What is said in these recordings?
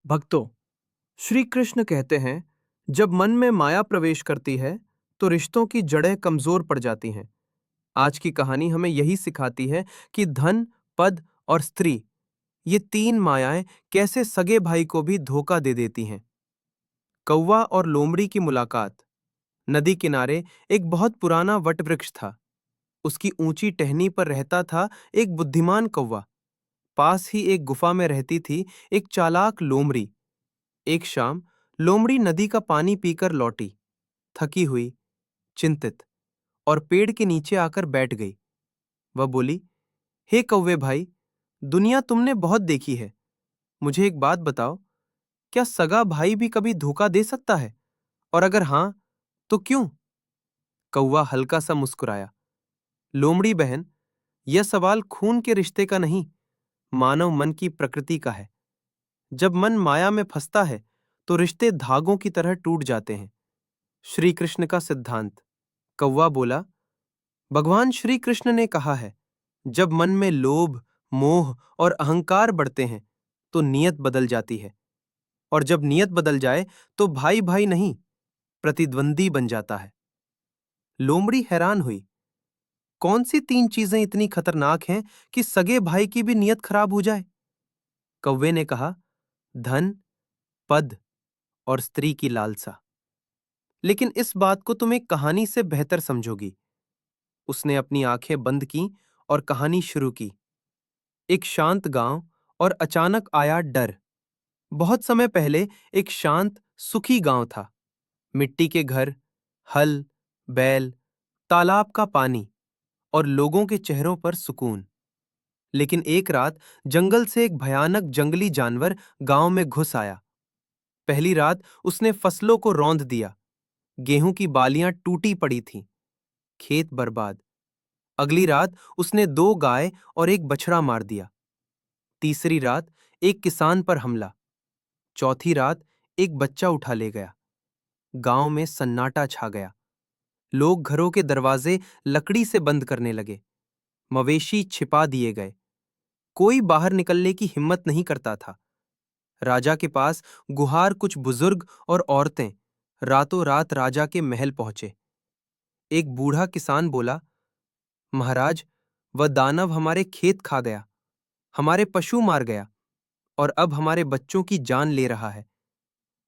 भक्तों, श्री कृष्ण कहते हैं, जब मन में माया प्रवेश करती है तो रिश्तों की जड़ें कमजोर पड़ जाती हैं। आज की कहानी हमें यही सिखाती है कि धन, पद और स्त्री, ये तीन मायाएं कैसे सगे भाई को भी धोखा दे देती हैं। कौवा और लोमड़ी की मुलाकात। नदी किनारे एक बहुत पुराना वटवृक्ष था। उसकी ऊंची टहनी पर रहता था एक बुद्धिमान कौवा। पास ही एक गुफा में रहती थी एक चालाक लोमड़ी। एक शाम लोमड़ी नदी का पानी पीकर लौटी, थकी हुई, चिंतित, और पेड़ के नीचे आकर बैठ गई। वह बोली, हे कौवे भाई, दुनिया तुमने बहुत देखी है। मुझे एक बात बताओ, क्या सगा भाई भी कभी धोखा दे सकता है? और अगर हां, तो क्यों? कौवा हल्का सा मुस्कुराया। लोमड़ी बहन, यह सवाल खून के रिश्ते का नहीं, मानव मन की प्रकृति का है। जब मन माया में फंसता है तो रिश्ते धागों की तरह टूट जाते हैं। श्री कृष्ण का सिद्धांत। कौवा बोला, भगवान श्री कृष्ण ने कहा है, जब मन में लोभ, मोह और अहंकार बढ़ते हैं तो नियत बदल जाती है, और जब नियत बदल जाए तो भाई भाई नहीं, प्रतिद्वंदी बन जाता है। लोमड़ी हैरान हुई, कौन सी तीन चीजें इतनी खतरनाक हैं कि सगे भाई की भी नियत खराब हो जाए? कौवे ने कहा, धन, पद और स्त्री की लालसा। लेकिन इस बात को तुम एक कहानी से बेहतर समझोगी। उसने अपनी आंखें बंद की और कहानी शुरू की। एक शांत गांव, और अचानक आया डर। बहुत समय पहले एक शांत, सुखी गांव था। मिट्टी के घर, हल, बैल, तालाब का पानी और लोगों के चेहरों पर सुकून। लेकिन एक रात जंगल से एक भयानक जंगली जानवर गांव में घुस आया। पहली रात उसने फसलों को रौंद दिया। गेहूं की बालियां टूटी पड़ी थीं, खेत बर्बाद। अगली रात उसने दो गाय और एक बछड़ा मार दिया। तीसरी रात एक किसान पर हमला। चौथी रात एक बच्चा उठा ले गया। गांव में सन्नाटा छा गया। लोग घरों के दरवाजे लकड़ी से बंद करने लगे। मवेशी छिपा दिए गए। कोई बाहर निकलने की हिम्मत नहीं करता था। राजा के पास गुहार कुछ बुजुर्ग और औरतें रातों रात राजा के महल पहुंचे। एक बूढ़ा किसान बोला, महाराज, वह दानव हमारे खेत खा गया, हमारे पशु मार गया, और अब हमारे बच्चों की जान ले रहा है।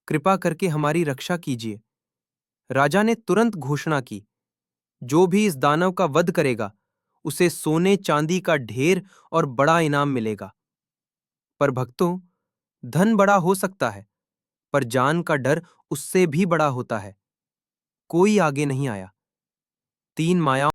कृपा करके हमारी रक्षा कीजिए। राजा ने तुरंत घोषणा की, जो भी इस दानव का वध करेगा उसे सोने चांदी का ढेर और बड़ा इनाम मिलेगा। पर भक्तों, धन बड़ा हो सकता है, पर जान का डर उससे भी बड़ा होता है। कोई आगे नहीं आया। तीन मायाओं